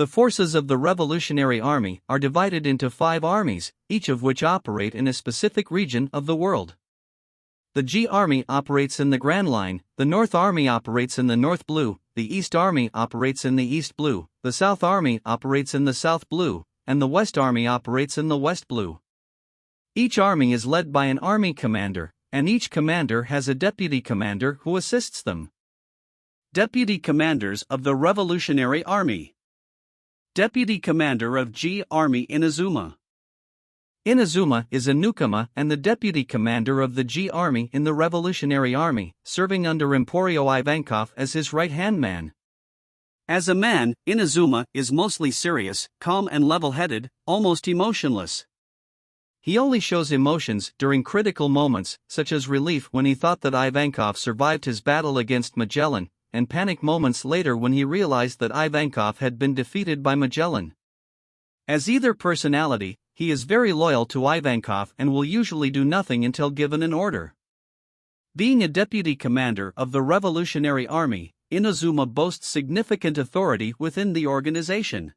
The forces of the Revolutionary Army are divided into 5 armies, each of which operate in a specific region of the world. The G Army operates in the Grand Line, the North Army operates in the North Blue, the East Army operates in the East Blue, the South Army operates in the South Blue, and the West Army operates in the West Blue. Each army is led by an army commander, and each commander has a deputy commander who assists them. Deputy Commanders of the Revolutionary Army. Deputy Commander of G Army Inazuma. Inazuma is a newcomer and the deputy commander of the G Army in the Revolutionary Army, serving under Emporio Ivankov as his right-hand man. As a man, Inazuma is mostly serious, calm and level-headed, almost emotionless. He only shows emotions during critical moments, such as relief when he thought that Ivankov survived his battle against Magellan, and panic moments later when he realized that Ivankov had been defeated by Magellan. As either personality, he is very loyal to Ivankov and will usually do nothing until given an order. Being a deputy commander of the Revolutionary Army, Inazuma boasts significant authority within the organization.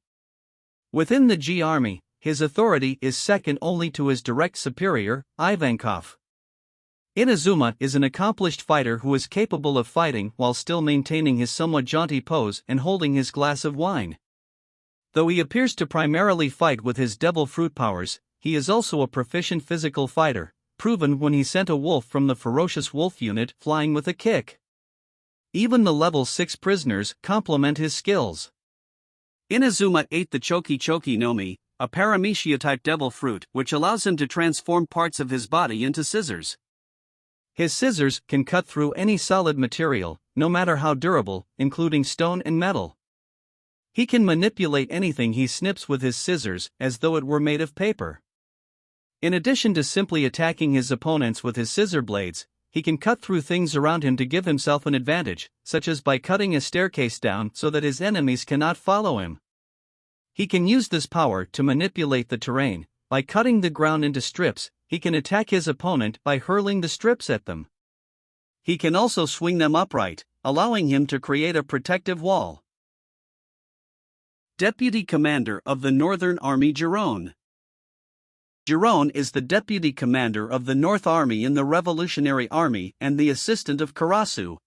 Within the G Army, his authority is second only to his direct superior, Ivankov. Inazuma is an accomplished fighter who is capable of fighting while still maintaining his somewhat jaunty pose and holding his glass of wine. Though he appears to primarily fight with his devil fruit powers, he is also a proficient physical fighter, proven when he sent a wolf from the ferocious wolf unit flying with a kick. Even the level 6 prisoners compliment his skills. Inazuma ate the Choki Choki no Mi, a paramecia-type devil fruit which allows him to transform parts of his body into scissors. His scissors can cut through any solid material, no matter how durable, including stone and metal. He can manipulate anything he snips with his scissors as though it were made of paper. In addition to simply attacking his opponents with his scissor blades, he can cut through things around him to give himself an advantage, such as by cutting a staircase down so that his enemies cannot follow him. He can use this power to manipulate the terrain. By cutting the ground into strips, he can attack his opponent by hurling the strips at them. He can also swing them upright, allowing him to create a protective wall. Deputy Commander of the Northern Army Giron. Giron is the deputy commander of the North Army in the Revolutionary Army and the assistant of Karasu.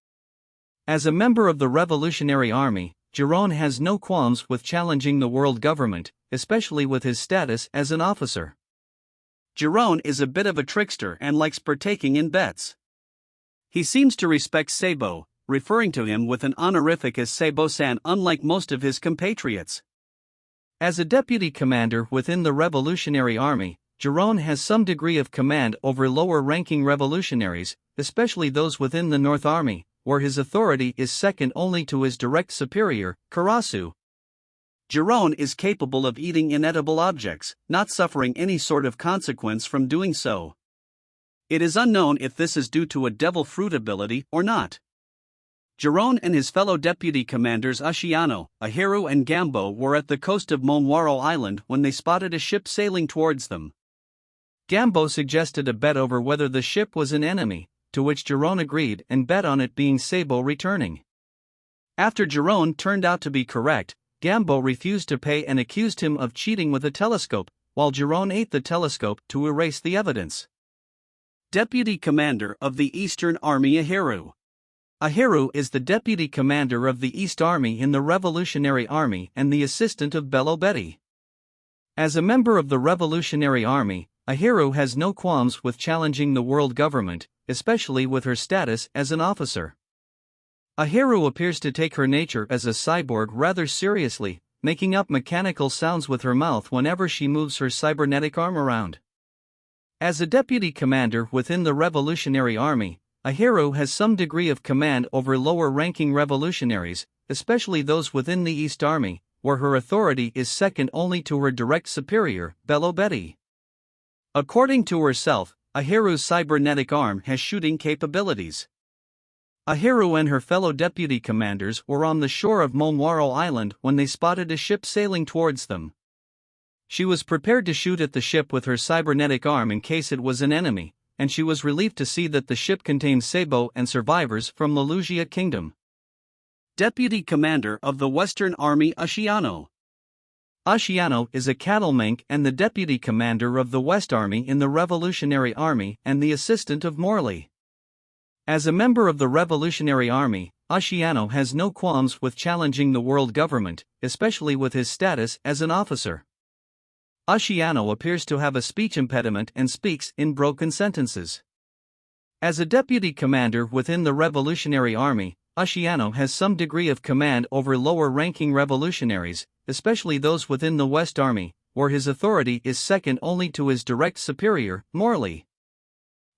As a member of the Revolutionary Army, Giron has no qualms with challenging the world government, especially with his status as an officer. Giron is a bit of a trickster and likes partaking in bets. He seems to respect Seibo, referring to him with an honorific as Seibo-san, unlike most of his compatriots. As a deputy commander within the Revolutionary Army, Giron has some degree of command over lower-ranking revolutionaries, especially those within the North Army, where his authority is second only to his direct superior, Karasu. Giron is capable of eating inedible objects, not suffering any sort of consequence from doing so. It is unknown if this is due to a devil fruit ability or not. Giron and his fellow deputy commanders Ashiano, Ahiru and Gambo were at the coast of Momwaro Island when they spotted a ship sailing towards them. Gambo suggested a bet over whether the ship was an enemy, to which Giron agreed and bet on it being Seibo returning. After Giron turned out to be correct, Gambo refused to pay and accused him of cheating with a telescope, while Giron ate the telescope to erase the evidence. Deputy Commander of the Eastern Army Ahiru. Ahiru is the deputy commander of the East Army in the Revolutionary Army and the assistant of Bello Betty. As a member of the Revolutionary Army, Ahiru has no qualms with challenging the world government, especially with her status as an officer. Ahiru appears to take her nature as a cyborg rather seriously, making up mechanical sounds with her mouth whenever she moves her cybernetic arm around. As a deputy commander within the Revolutionary Army, Ahiru has some degree of command over lower-ranking revolutionaries, especially those within the East Army, where her authority is second only to her direct superior, Bello Betty. According to herself, Ahiru's cybernetic arm has shooting capabilities. Ahiru and her fellow deputy commanders were on the shore of Momwaro Island when they spotted a ship sailing towards them. She was prepared to shoot at the ship with her cybernetic arm in case it was an enemy, and she was relieved to see that the ship contained Seibo and survivors from the Lugia Kingdom. Deputy Commander of the Western Army Ashiano. Asciano is a cattlemank and the deputy commander of the West Army in the Revolutionary Army and the assistant of Morley. As a member of the Revolutionary Army, Asciano has no qualms with challenging the world government, especially with his status as an officer. Asciano appears to have a speech impediment and speaks in broken sentences. As a deputy commander within the Revolutionary Army, Asciano has some degree of command over lower-ranking revolutionaries, especially those within the West Army, where his authority is second only to his direct superior, Morley.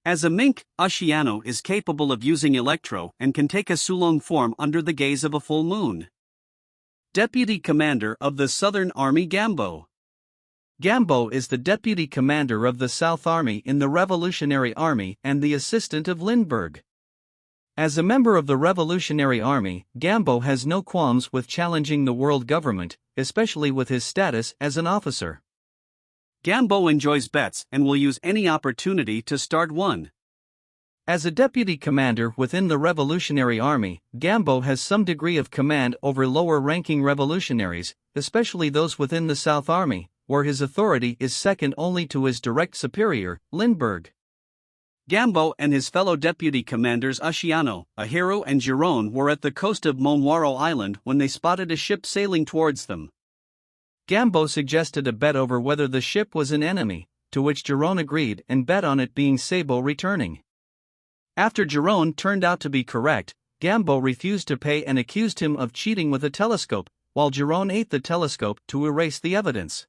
As a mink, Asciano is capable of using electro and can take a Sulong form under the gaze of a full moon. Deputy Commander of the Southern Army Gambo. Gambo is the deputy commander of the South Army in the Revolutionary Army and the assistant of Lindbergh. As a member of the Revolutionary Army, Gambo has no qualms with challenging the world government, especially with his status as an officer. Gambo enjoys bets and will use any opportunity to start one. As a deputy commander within the Revolutionary Army, Gambo has some degree of command over lower-ranking revolutionaries, especially those within the South Army, where his authority is second only to his direct superior, Lindbergh. Gambo and his fellow deputy commanders Asciano, Ahiro and Giron were at the coast of Monwaro Island when they spotted a ship sailing towards them. Gambo suggested a bet over whether the ship was an enemy, to which Giron agreed and bet on it being Sabo returning. After Giron turned out to be correct, Gambo refused to pay and accused him of cheating with a telescope, while Giron ate the telescope to erase the evidence.